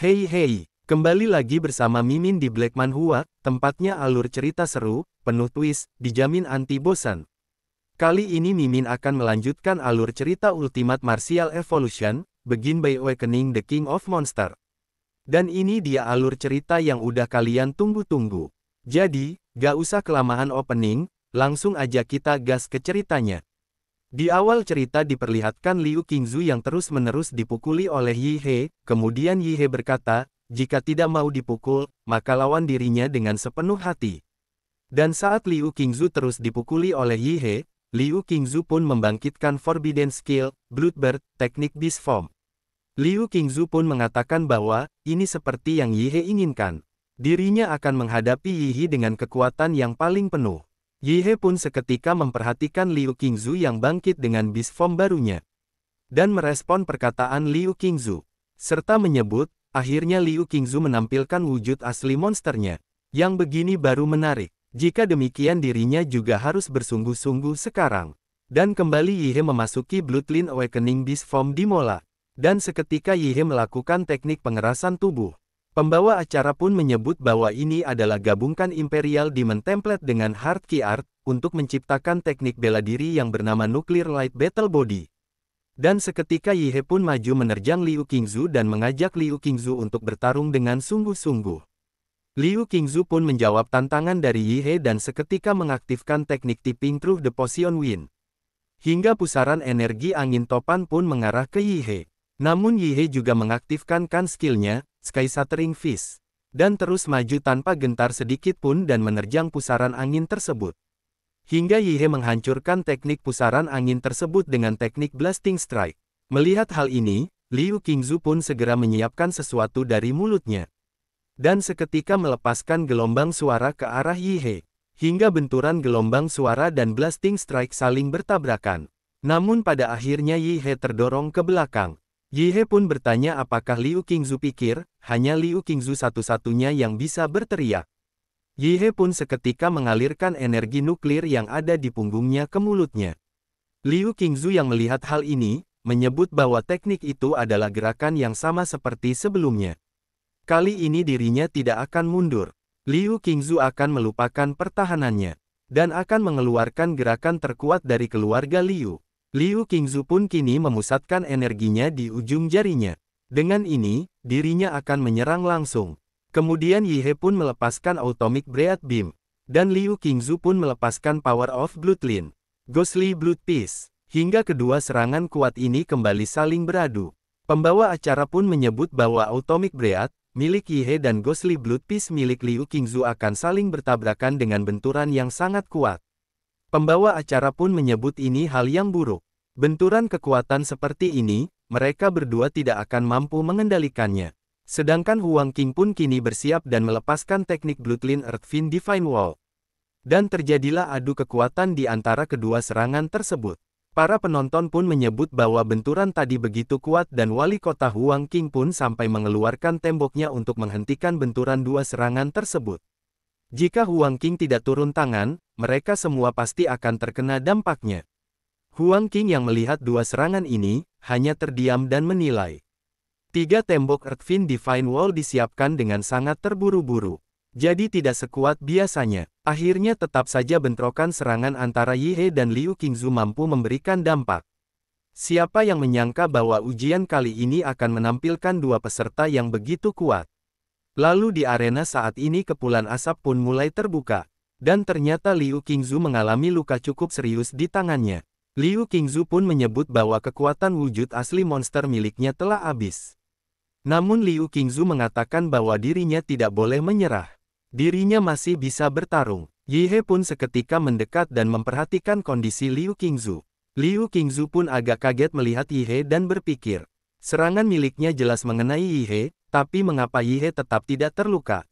Hei, kembali lagi bersama Mimin di Black Manhwa, tempatnya alur cerita seru, penuh twist, dijamin anti bosan. Kali ini Mimin akan melanjutkan alur cerita Ultimate Martial Evolution, Begin by Awakening the King of Monster. Dan ini dia alur cerita yang udah kalian tunggu-tunggu. Jadi, gak usah kelamaan opening, langsung aja kita gas ke ceritanya. Di awal cerita diperlihatkan Liu Qingzu yang terus-menerus dipukuli oleh Yi He, kemudian Yi He berkata, jika tidak mau dipukul, maka lawan dirinya dengan sepenuh hati. Dan saat Liu Qingzu terus dipukuli oleh Yi He, Liu Qingzu pun membangkitkan Forbidden Skill, Bloodbird, teknik Beast Form. Liu Qingzu pun mengatakan bahwa, ini seperti yang Yi He inginkan. Dirinya akan menghadapi Yi He dengan kekuatan yang paling penuh. Yi He pun seketika memperhatikan Liu Qingzu yang bangkit dengan Beast Form barunya. Dan merespon perkataan Liu Qingzu. Serta menyebut, akhirnya Liu Qingzu menampilkan wujud asli monsternya. Yang begini baru menarik. Jika demikian dirinya juga harus bersungguh-sungguh sekarang. Dan kembali Yi He memasuki Bloodline Awakening Beast Form di Mola. Dan seketika Yi He melakukan teknik pengerasan tubuh. Pembawa acara pun menyebut bahwa ini adalah gabungkan Imperial Demon Template dengan Hard Key Art, untuk menciptakan teknik bela diri yang bernama Nuclear Light Battle Body. Dan seketika Yi He pun maju menerjang Liu Qingzu dan mengajak Liu Qingzu untuk bertarung dengan sungguh-sungguh. Liu Qingzu pun menjawab tantangan dari Yi He dan seketika mengaktifkan teknik Tipping Through the Potion Wind. Hingga pusaran energi angin topan pun mengarah ke Yi He. Namun Yi He juga mengaktifkan skillnya, Sky Shattering Fist, dan terus maju tanpa gentar sedikit pun dan menerjang pusaran angin tersebut. Hingga Yi He menghancurkan teknik pusaran angin tersebut dengan teknik Blasting Strike. Melihat hal ini, Liu Qingzu pun segera menyiapkan sesuatu dari mulutnya. Dan seketika melepaskan gelombang suara ke arah Yi He. Hingga benturan gelombang suara dan Blasting Strike saling bertabrakan. Namun pada akhirnya Yi He terdorong ke belakang. Yi He pun bertanya apakah Liu Qingzu pikir, hanya Liu Qingzu satu-satunya yang bisa berteriak. Yi He pun seketika mengalirkan energi nuklir yang ada di punggungnya ke mulutnya. Liu Qingzu yang melihat hal ini, menyebut bahwa teknik itu adalah gerakan yang sama seperti sebelumnya. Kali ini dirinya tidak akan mundur. Liu Qingzu akan melupakan pertahanannya, dan akan mengeluarkan gerakan terkuat dari keluarga Liu. Liu Qingzu pun kini memusatkan energinya di ujung jarinya. Dengan ini, dirinya akan menyerang langsung. Kemudian Yi He pun melepaskan Atomic Breath Beam. Dan Liu Qingzu pun melepaskan Power of Bloodline, Ghostly Blood Peace. Hingga kedua serangan kuat ini kembali saling beradu. Pembawa acara pun menyebut bahwa Atomic Breath, milik Yi He dan Ghostly Blood Peace milik Liu Qingzu akan saling bertabrakan dengan benturan yang sangat kuat. Pembawa acara pun menyebut ini hal yang buruk. Benturan kekuatan seperti ini, mereka berdua tidak akan mampu mengendalikannya. Sedangkan Huang Qing pun kini bersiap dan melepaskan teknik Bloodline Earthfiend Divine Wall. Dan terjadilah adu kekuatan di antara kedua serangan tersebut. Para penonton pun menyebut bahwa benturan tadi begitu kuat dan wali kota Huang Qing pun sampai mengeluarkan temboknya untuk menghentikan benturan dua serangan tersebut. Jika Huang Qing tidak turun tangan, mereka semua pasti akan terkena dampaknya. Huang Qing yang melihat dua serangan ini, hanya terdiam dan menilai. Tiga tembok Earthfiend Divine Wall disiapkan dengan sangat terburu-buru. Jadi tidak sekuat biasanya. Akhirnya tetap saja bentrokan serangan antara Yi He dan Liu Qingzu mampu memberikan dampak. Siapa yang menyangka bahwa ujian kali ini akan menampilkan dua peserta yang begitu kuat. Lalu di arena saat ini kepulan asap pun mulai terbuka. Dan ternyata Liu Qingzu mengalami luka cukup serius di tangannya. Liu Qingzu pun menyebut bahwa kekuatan wujud asli monster miliknya telah habis. Namun Liu Qingzu mengatakan bahwa dirinya tidak boleh menyerah. Dirinya masih bisa bertarung. Yi He pun seketika mendekat dan memperhatikan kondisi Liu Qingzu. Liu Qingzu pun agak kaget melihat Yi He dan berpikir. Serangan miliknya jelas mengenai Yi He, tapi mengapa Yi He tetap tidak terluka?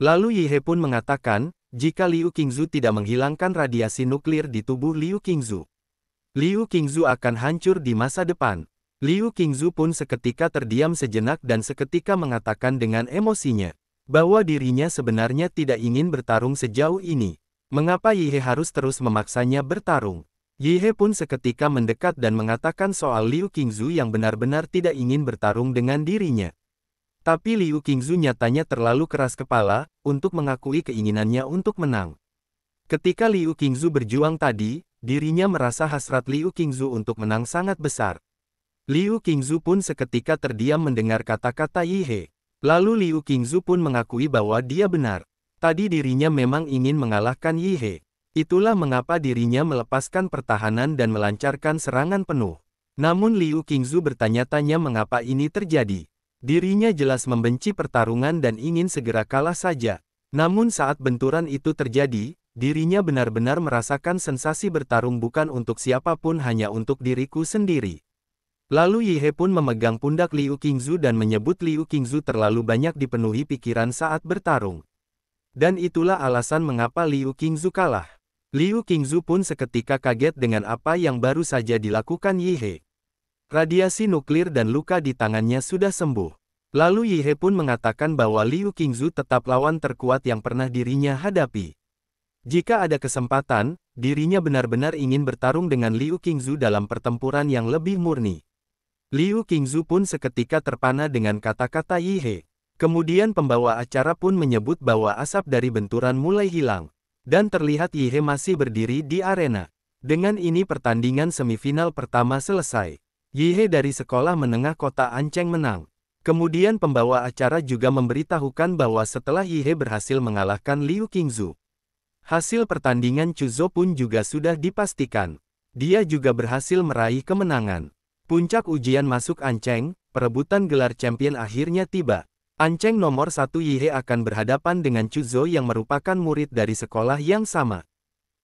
Lalu Yi He pun mengatakan, jika Liu Qingzu tidak menghilangkan radiasi nuklir di tubuh Liu Qingzu, Liu Qingzu akan hancur di masa depan. Liu Qingzu pun seketika terdiam sejenak dan seketika mengatakan dengan emosinya, bahwa dirinya sebenarnya tidak ingin bertarung sejauh ini. Mengapa Yi He harus terus memaksanya bertarung? Yi He pun seketika mendekat dan mengatakan soal Liu Qingzu yang benar-benar tidak ingin bertarung dengan dirinya. Tapi Liu Qingzu nyatanya terlalu keras kepala untuk mengakui keinginannya untuk menang. Ketika Liu Qingzu berjuang tadi, dirinya merasa hasrat Liu Qingzu untuk menang sangat besar. Liu Qingzu pun seketika terdiam mendengar kata-kata Yi He. Lalu Liu Qingzu pun mengakui bahwa dia benar. Tadi dirinya memang ingin mengalahkan Yi He. Itulah mengapa dirinya melepaskan pertahanan dan melancarkan serangan penuh. Namun Liu Qingzu bertanya-tanya mengapa ini terjadi. Dirinya jelas membenci pertarungan dan ingin segera kalah saja. Namun saat benturan itu terjadi, dirinya benar-benar merasakan sensasi bertarung bukan untuk siapapun, hanya untuk diriku sendiri. Lalu Yi He pun memegang pundak Liu Qingzu dan menyebut Liu Qingzu terlalu banyak dipenuhi pikiran saat bertarung. Dan itulah alasan mengapa Liu Qingzu kalah. Liu Qingzu pun seketika kaget dengan apa yang baru saja dilakukan Yi He. Radiasi nuklir dan luka di tangannya sudah sembuh. Lalu Yi He pun mengatakan bahwa Liu Qingzu tetap lawan terkuat yang pernah dirinya hadapi. Jika ada kesempatan, dirinya benar-benar ingin bertarung dengan Liu Qingzu dalam pertempuran yang lebih murni. Liu Qingzu pun seketika terpana dengan kata-kata Yi He. Kemudian pembawa acara pun menyebut bahwa asap dari benturan mulai hilang. Dan terlihat Yi He masih berdiri di arena. Dengan ini pertandingan semifinal pertama selesai. Yi He dari sekolah menengah kota Ancheng menang. Kemudian pembawa acara juga memberitahukan bahwa setelah Yi He berhasil mengalahkan Liu Qingzu, hasil pertandingan Chuzhou pun juga sudah dipastikan. Dia juga berhasil meraih kemenangan. Puncak ujian masuk Ancheng, perebutan gelar champion akhirnya tiba. Ancheng nomor 1 Yi He akan berhadapan dengan Chuzhou yang merupakan murid dari sekolah yang sama.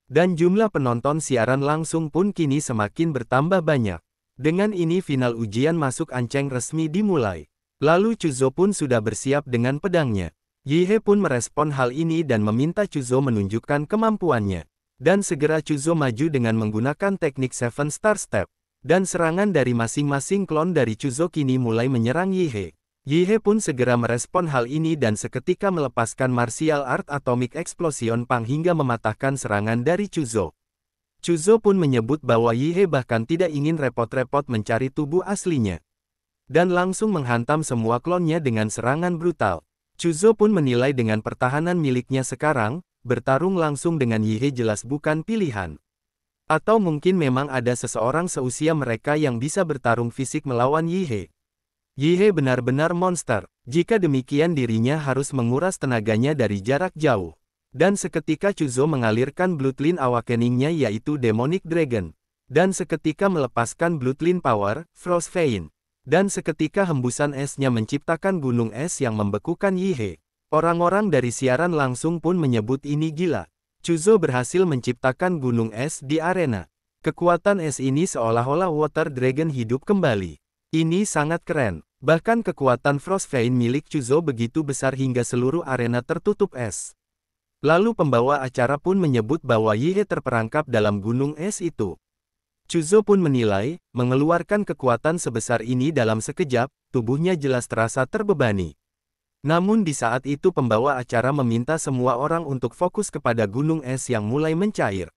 Dan jumlah penonton siaran langsung pun kini semakin bertambah banyak. Dengan ini final ujian masuk Ancheng resmi dimulai. Lalu Chuzhou pun sudah bersiap dengan pedangnya. Yi He pun merespon hal ini dan meminta Chuzhou menunjukkan kemampuannya. Dan segera Chuzhou maju dengan menggunakan teknik Seven Star Step. Dan serangan dari masing-masing klon dari Chuzhou kini mulai menyerang Yi He. Yi He pun segera merespon hal ini dan seketika melepaskan martial art Atomic Explosion Pang hingga mematahkan serangan dari Chuzhou. Chuzhou pun menyebut bahwa Yi He bahkan tidak ingin repot-repot mencari tubuh aslinya. Dan langsung menghantam semua klonnya dengan serangan brutal. Chuzhou pun menilai dengan pertahanan miliknya sekarang, bertarung langsung dengan Yi He jelas bukan pilihan. Atau mungkin memang ada seseorang seusia mereka yang bisa bertarung fisik melawan Yi He. Yi He benar-benar monster. Jika demikian dirinya harus menguras tenaganya dari jarak jauh. Dan seketika Chuzhou mengalirkan Bloodline Awakening-nya yaitu Demonic Dragon. Dan seketika melepaskan Bloodline Power, Frost Vein. Dan seketika hembusan esnya menciptakan gunung es yang membekukan Yi He. Orang-orang dari siaran langsung pun menyebut ini gila. Chuzhou berhasil menciptakan gunung es di arena. Kekuatan es ini seolah-olah Water Dragon hidup kembali. Ini sangat keren. Bahkan kekuatan Frost Vein milik Chuzhou begitu besar hingga seluruh arena tertutup es. Lalu pembawa acara pun menyebut bahwa Yi He terperangkap dalam gunung es itu. Chuzhou pun menilai, mengeluarkan kekuatan sebesar ini dalam sekejap, tubuhnya jelas terasa terbebani. Namun di saat itu pembawa acara meminta semua orang untuk fokus kepada gunung es yang mulai mencair.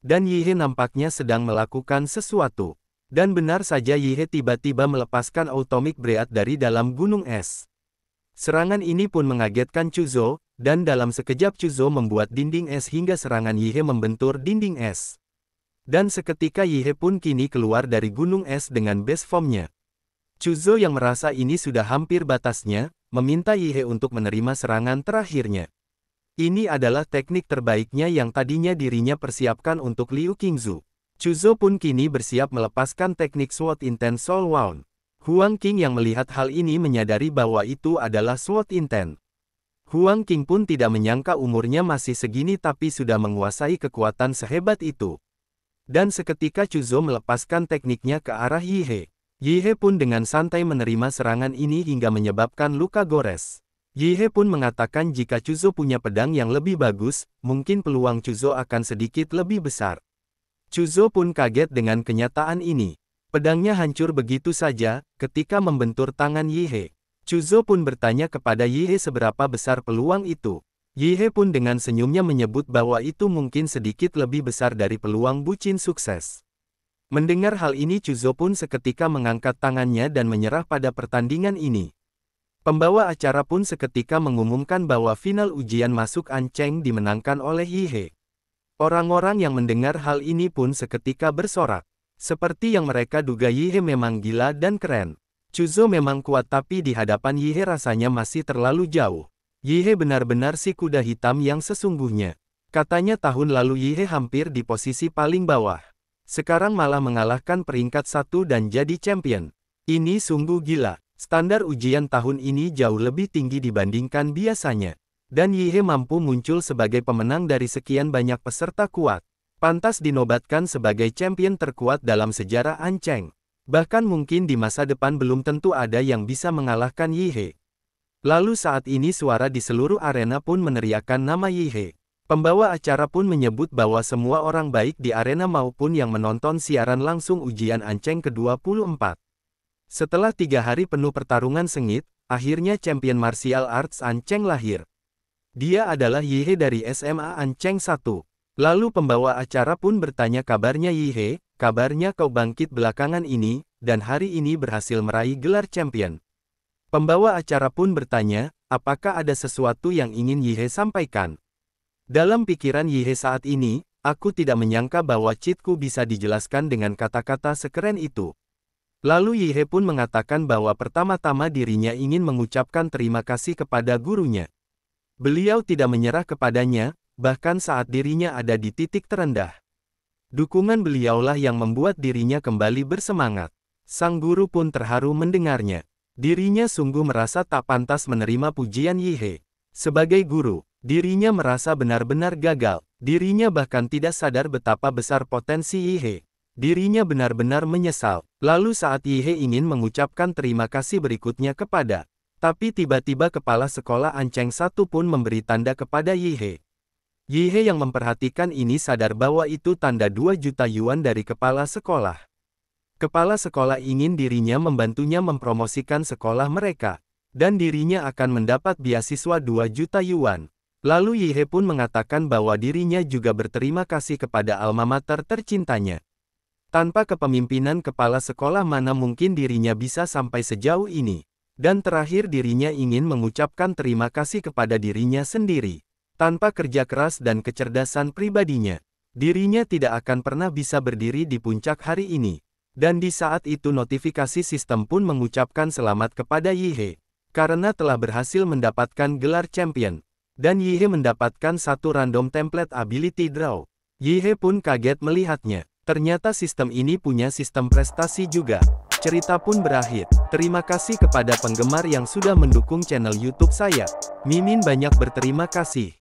Dan Yi He nampaknya sedang melakukan sesuatu. Dan benar saja Yi He tiba-tiba melepaskan Atomic Breath dari dalam gunung es. Serangan ini pun mengagetkan Chuzhou, dan dalam sekejap Chuzhou membuat dinding es hingga serangan Yi He membentur dinding es. Dan seketika Yi He pun kini keluar dari gunung es dengan base form-nya. Chuzhou yang merasa ini sudah hampir batasnya, meminta Yi He untuk menerima serangan terakhirnya. Ini adalah teknik terbaiknya yang tadinya dirinya persiapkan untuk Liu Qingzu. Chuzhou pun kini bersiap melepaskan teknik Sword Intense Soul Wound. Huang Qing yang melihat hal ini menyadari bahwa itu adalah Sword Intense. Huang Qing pun tidak menyangka umurnya masih segini tapi sudah menguasai kekuatan sehebat itu. Dan seketika Chuzhou melepaskan tekniknya ke arah Yi He. Yi He pun dengan santai menerima serangan ini hingga menyebabkan luka gores. Yi He pun mengatakan jika Chuzhou punya pedang yang lebih bagus, mungkin peluang Chuzhou akan sedikit lebih besar. Chuzhou pun kaget dengan kenyataan ini. Pedangnya hancur begitu saja, ketika membentur tangan Yi He. Chuzhou pun bertanya kepada Yi He seberapa besar peluang itu. Yi He pun dengan senyumnya menyebut bahwa itu mungkin sedikit lebih besar dari peluang bucin sukses. Mendengar hal ini Chuzhou pun seketika mengangkat tangannya dan menyerah pada pertandingan ini. Pembawa acara pun seketika mengumumkan bahwa final ujian masuk Ancheng dimenangkan oleh Yihe. Orang-orang yang mendengar hal ini pun seketika bersorak. Seperti yang mereka duga, Yihe memang gila dan keren. Chuzo memang kuat, tapi di hadapan Yihe rasanya masih terlalu jauh. Yihe benar-benar si kuda hitam yang sesungguhnya. Katanya tahun lalu Yihe hampir di posisi paling bawah. Sekarang malah mengalahkan peringkat 1 dan jadi champion. Ini sungguh gila. Standar ujian tahun ini jauh lebih tinggi dibandingkan biasanya. Dan Yihe mampu muncul sebagai pemenang dari sekian banyak peserta kuat. Pantas dinobatkan sebagai champion terkuat dalam sejarah Ancheng. Bahkan mungkin di masa depan belum tentu ada yang bisa mengalahkan Yihe. Lalu saat ini suara di seluruh arena pun meneriakkan nama Yihe. Pembawa acara pun menyebut bahwa semua orang baik di arena maupun yang menonton siaran langsung ujian Ancheng ke-24. Setelah 3 hari penuh pertarungan sengit, akhirnya champion martial arts Ancheng lahir. Dia adalah Yihe dari SMA Ancheng 1. Lalu pembawa acara pun bertanya, kabarnya Yihe, kabarnya kau bangkit belakangan ini, dan hari ini berhasil meraih gelar champion. Pembawa acara pun bertanya, apakah ada sesuatu yang ingin Yihe sampaikan? Dalam pikiran Yihe saat ini, aku tidak menyangka bahwa cheatku bisa dijelaskan dengan kata-kata sekeren itu. Lalu Yihe pun mengatakan bahwa pertama-tama dirinya ingin mengucapkan terima kasih kepada gurunya. Beliau tidak menyerah kepadanya, bahkan saat dirinya ada di titik terendah. Dukungan beliaulah yang membuat dirinya kembali bersemangat. Sang guru pun terharu mendengarnya. Dirinya sungguh merasa tak pantas menerima pujian Yihe. Sebagai guru, dirinya merasa benar-benar gagal. Dirinya bahkan tidak sadar betapa besar potensi Yihe. Dirinya benar-benar menyesal. Lalu saat Yihe ingin mengucapkan terima kasih berikutnya kepada, tapi tiba-tiba kepala sekolah Ancheng 1 pun memberi tanda kepada Yihe. Yihe yang memperhatikan ini sadar bahwa itu tanda 2 juta yuan dari kepala sekolah. Kepala sekolah ingin dirinya membantunya mempromosikan sekolah mereka, dan dirinya akan mendapat beasiswa 2 juta yuan. Lalu Yihe pun mengatakan bahwa dirinya juga berterima kasih kepada alma mater tercintanya. Tanpa kepemimpinan kepala sekolah mana mungkin dirinya bisa sampai sejauh ini. Dan terakhir dirinya ingin mengucapkan terima kasih kepada dirinya sendiri. Tanpa kerja keras dan kecerdasan pribadinya, dirinya tidak akan pernah bisa berdiri di puncak hari ini. Dan di saat itu notifikasi sistem pun mengucapkan selamat kepada Yihe. Karena telah berhasil mendapatkan gelar champion. Dan Yihe mendapatkan satu random template ability draw. Yihe pun kaget melihatnya. Ternyata sistem ini punya sistem prestasi juga. Cerita pun berakhir. Terima kasih kepada penggemar yang sudah mendukung channel YouTube saya. Mimin banyak berterima kasih.